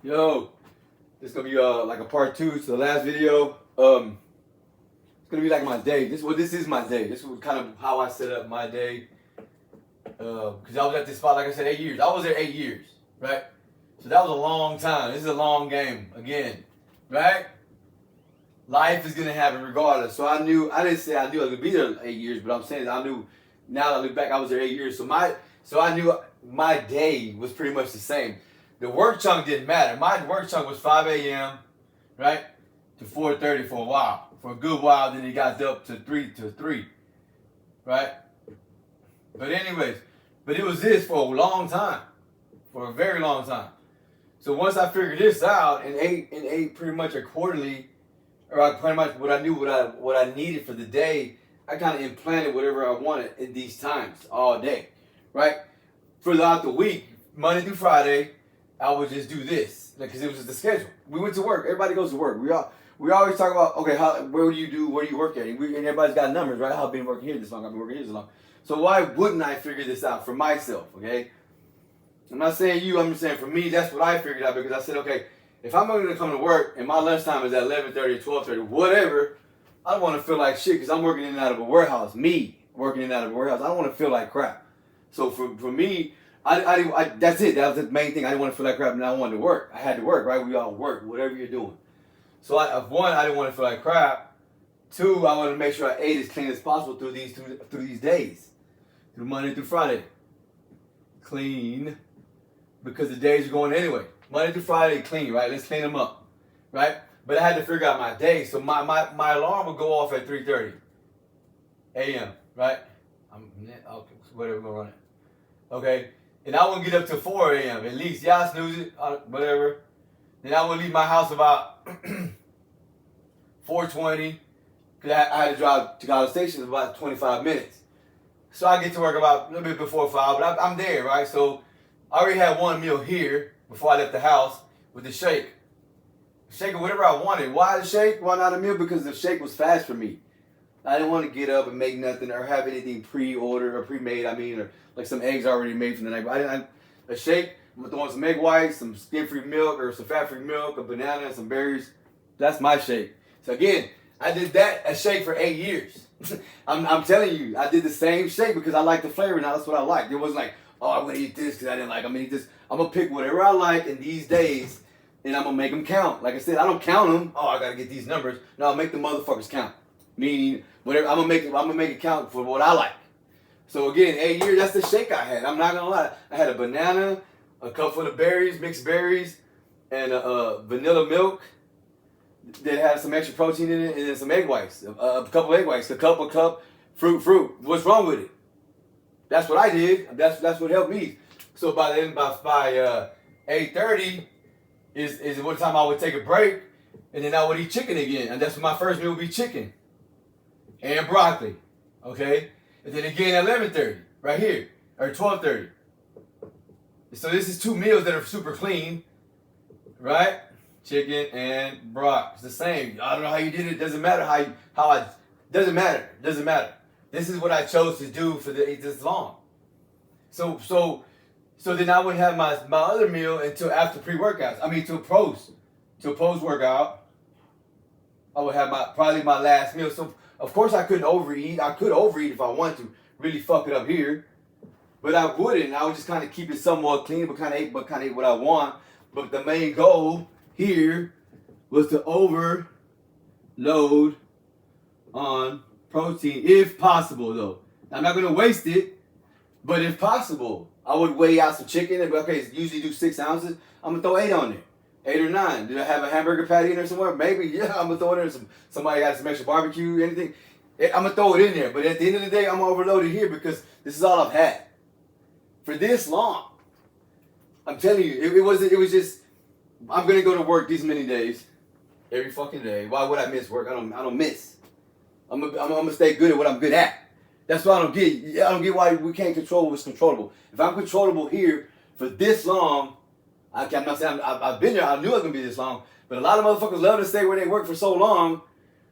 Yo, this is gonna be like a part two to the last video. It's gonna be like my day. This is my day. This is kind of how I set up my day. Because I was at this spot, like I said, 8 years. I was there 8 years, right? So that was a long time. This is a long game again, right? Life is gonna happen regardless. So I didn't say I knew I was gonna be there 8 years, but I'm saying I knew. Now that I look back, I was there 8 years. So I knew my day was pretty much the same. The work chunk didn't matter. My work chunk was 5 a.m. right to 4:30 for a while, for a good while. Then it got up to 3, right? But anyways, it was this for a long time, for a very long time. So once I figured this out and ate pretty much accordingly, or I pretty much what I knew what I needed for the day, I kind of implanted whatever I wanted in these times all day, right? Throughout the week, Monday through Friday, I would just do this because it was just the schedule. We went to work. Everybody goes to work. We always talk about, okay, where do you work at? And everybody's got numbers, right? I've been working here this long. I've been working here this long. So why wouldn't I figure this out for myself? Okay, I'm not saying you. I'm just saying for me, that's what I figured out because I said, okay, if I'm going to come to work and my lunchtime is at 11:30 or 12:30, whatever, I don't want to feel like shit because I'm working in and out of a warehouse. Me working in and out of a warehouse, I don't want to feel like crap. So for me, I that's it. That was the main thing. I didn't want to feel like crap, and I wanted to work. I had to work, right? We all work, whatever you're doing. So one, I didn't want to feel like crap. Two, I wanted to make sure I ate as clean as possible through these days, through Monday through Friday. Clean, because the days are going anyway. Monday through Friday, clean, right? Let's clean them up, right? But I had to figure out my day, so my alarm would go off at 3:30 a.m. Right? Okay, whatever, we're gonna run it. Okay. And I wouldn't get up till 4 a.m. at least. Yeah, I snooze it, whatever. Then I would leave my house about 4:20 because I had to drive to College Station about 25 minutes. So I get to work about a little bit before 5, but I'm there, right? So I already had one meal here before I left the house with the shake. Shake or whatever I wanted. Why the shake? Why not a meal? Because the shake was fast for me. I didn't want to get up and make nothing or have anything pre-ordered or pre-made. Or like some eggs already made from the night. A shake. I'm gonna throw in some egg whites, some skim-free milk or some fat-free milk, a banana, and some berries. That's my shake. So again, I did a shake for 8 years. I'm telling you, I did the same shake because I like the flavor and that's what I like. It wasn't like, oh, I'm gonna eat this because I didn't like. I'm gonna eat this. I'm gonna pick whatever I like in these days, and I'm gonna make them count. Like I said, I don't count them. Oh, I gotta get these numbers. No, I'll make the motherfuckers count. Meaning, whatever I'm gonna make it count for what I like. So again, 8 years, that's the shake I had. I'm not gonna lie. I had a banana, a cup full of berries, mixed berries, and vanilla milk that had some extra protein in it, and then some egg whites, a couple egg whites, a cup, fruit. What's wrong with it? That's what I did. That's what helped me. So by 8:30 is what time I would take a break, and then I would eat chicken again, and that's when my first meal would be chicken and broccoli, okay? And then again at 11:30, right here, or 12:30. So this is 2 meals that are super clean, right? Chicken and broccoli. It's the same. I don't know how you did it. Doesn't matter doesn't matter. This is what I chose to do for this long. So then I wouldn't have my other meal until after pre-workouts. I mean, till post workout. I would have probably my last meal. So of course I couldn't overeat. I could overeat if I wanted to, really fuck it up here, but I wouldn't. I would just kind of keep it somewhat clean, but kind of eat what I want. But the main goal here was to overload on protein if possible, though. I'm not gonna waste it, but if possible, I would weigh out some chicken. And okay, usually do 6 ounces. I'm gonna throw 8 on there. 8 or 9. Did I have a hamburger patty in there somewhere? Maybe, yeah, I'm gonna throw it in there. Somebody got some extra barbecue, anything. I'm gonna throw it in there. But at the end of the day, I'm gonna overload it here because this is all I've had. For this long. I'm telling you, it was just, I'm gonna go to work these many days. Every fucking day. Why would I miss work? I don't miss. I'm gonna stay good at what I'm good at. That's what I don't get. I don't get why we can't control what's controllable. If I'm controllable here for this long, I'm not saying I've been there. I knew it was gonna be this long. But a lot of motherfuckers love to stay where they work for so long,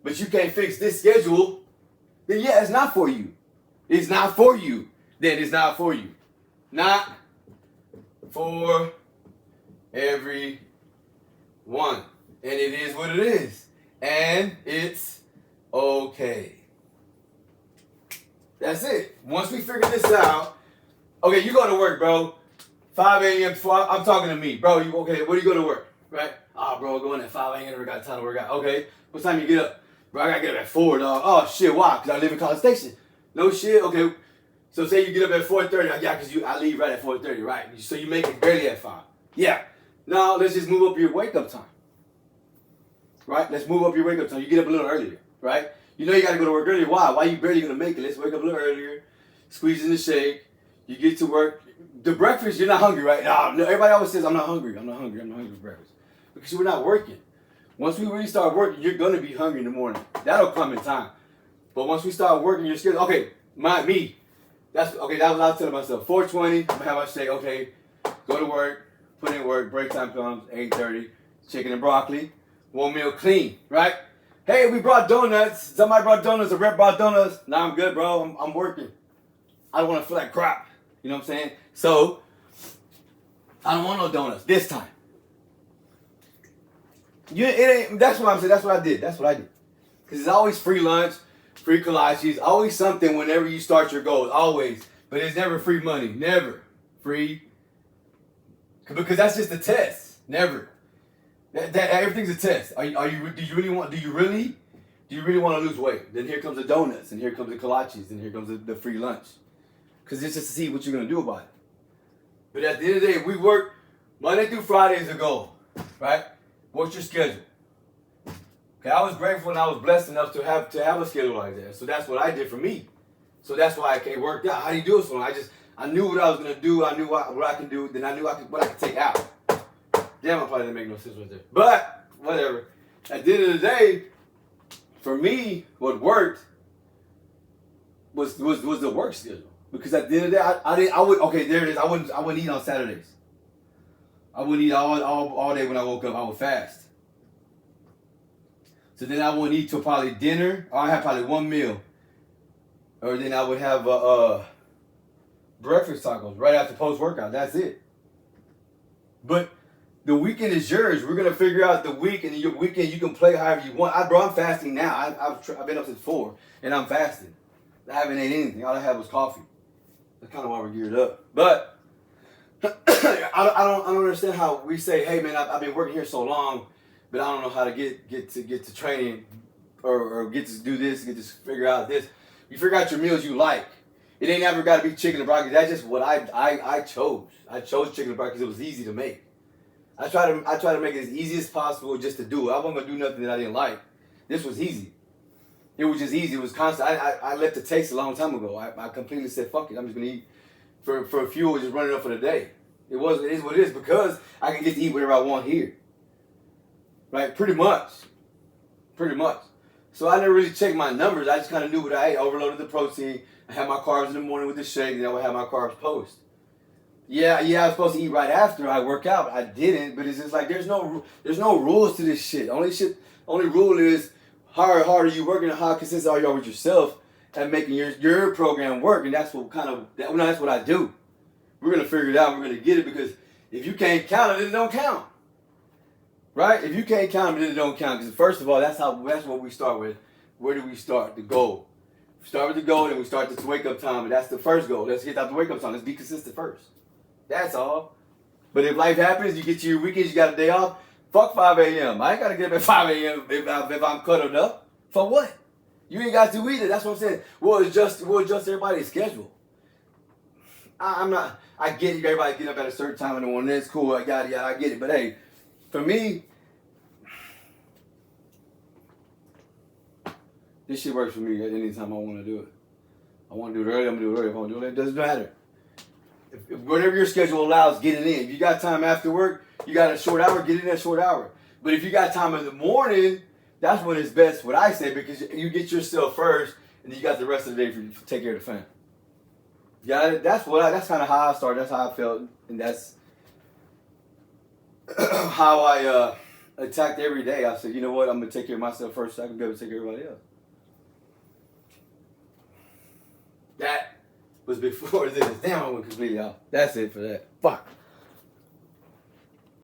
but you can't fix this schedule. Then yeah, it's not for you. It's not for you. Then it's not for you. Not for everybody. one. And it is what it is. And it's okay. That's it. Once we figure this out, okay, you go to work, bro. 5 a.m. I'm talking to me, bro. You okay? What do you go to work, right? Oh, bro, going at 5 a.m. Never got time to work out. Okay, what time you get up, bro? I gotta get up at 4, dog. Oh shit, why? Cause I live in College Station. No shit. Okay, so say you get up at 4:30. Yeah, cause I leave right at 4:30, right? So you make it barely at 5. Yeah. Now let's just move up your wake up time. Right? Let's move up your wake up time. You get up a little earlier, right? You know you gotta go to work earlier. Why? Why you barely gonna make it? Let's wake up a little earlier, squeeze in the shake. You get to work. The breakfast, you're not hungry, right? No, everybody always says, I'm not hungry. I'm not hungry for breakfast. Because we're not working. Once we really start working, you're gonna be hungry in the morning. That'll come in time. But once we start working, you're schedule. Okay, me. That's okay. That was what I was telling myself. 4:20. I'm gonna have my shake. Okay, go to work. Put in work. Break time comes. 8:30. Chicken and broccoli. 1 meal clean. Right? Hey, we brought donuts. Somebody brought donuts. A rep brought donuts. Nah, I'm good, bro. I'm working. I don't want to feel like crap. You know what I'm saying? So I don't want no donuts this time. That's what I'm saying. That's what I did. That's what I did. Because it's always free lunch, free kolaches, always something whenever you start your goals. Always. But it's never free money. Never. Free. Because that's just a test. Never. Everything's a test. Do you really want to lose weight? Then here comes the donuts, and here comes the kolaches, and here comes the free lunch. Because it's just to see what you're going to do about it. But at the end of the day, we work Monday through Friday is a goal, right? What's your schedule? Okay, I was grateful and I was blessed enough to have a schedule like that. So that's what I did for me. So that's why it worked out. How do you do it for me? I knew what I was going to do. I knew what I can do. Then I knew what I could take out. Damn, I probably didn't make no sense right there. But, whatever. At the end of the day, for me, what worked was the work schedule. Because at the end of the day, I would okay, there it is. I wouldn't eat on Saturdays. I wouldn't eat all day when I woke up. I would fast. So then I wouldn't eat till probably dinner. Or I had probably one meal. Or then I would have breakfast tacos right after post-workout. That's it. But the weekend is yours. We're gonna figure out the week, and your weekend you can play however you want. I'm fasting now. I've been up since 4, and I'm fasting. I haven't ate anything. All I had was coffee. That's kind of why we're geared up. But I don't understand how we say, hey man, I've been working here so long, but I don't know how to get to training or get to do this, get to figure out this. You figure out your meals you like. It ain't ever got to be chicken and broccoli. That's just what I chose. I chose chicken and broccoli because it was easy to make. I try to make it as easy as possible just to do it. I wasn't gonna do nothing that I didn't like. This was easy. It was just easy. It was constant. I left the taste a long time ago. I completely said, fuck it. I'm just going to eat for fuel, just running up for the day. It is what it is because I can get to eat whatever I want here. Right? Pretty much. So I never really checked my numbers. I just kind of knew what I ate. Overloaded the protein. I had my carbs in the morning with the shake. Then I would have my carbs post. Yeah, I was supposed to eat right after I work out. I didn't. But it's just like there's no rules to this shit. Only rule is how hard are you working and how consistent are you with yourself and making your program work. And that's that's what I do. We're going to figure it out. We're going to get it because if you can't count it, then it don't count. Right? If you can't count it, then it don't count. Because first of all, that's what we start with. Where do we start? The goal. We start with the goal, and we start the wake up time. And that's the first goal. Let's get out the wake up time. Let's be consistent first. That's all. But if life happens, you get to your weekends, you got a day off, fuck 5 a.m. I ain't got to get up at 5 a.m. if I'm cuddled up. For what? You ain't got to either. That's what I'm saying. We'll adjust everybody's schedule. I get it. Everybody get up at a certain time in the morning. That's cool. I get it. But hey, for me, this shit works for me at any time I want to do it. I want to do it early, I'm going to do it early. If I want to do it late, it doesn't matter. If whatever your schedule allows, get it in. If you got time after work, you got a short hour, get in that short hour. But if you got time in the morning, that's when it's best, what I say, because you get yourself first, and then you got the rest of the day to take care of the family. Yeah, that's kind of how I started. That's how I felt, and that's how I attacked every day. I said, you know what, I'm gonna take care of myself first, so I can be able to take care of everybody else. That was before this. Damn, I went completely off. That's it for that. Fuck.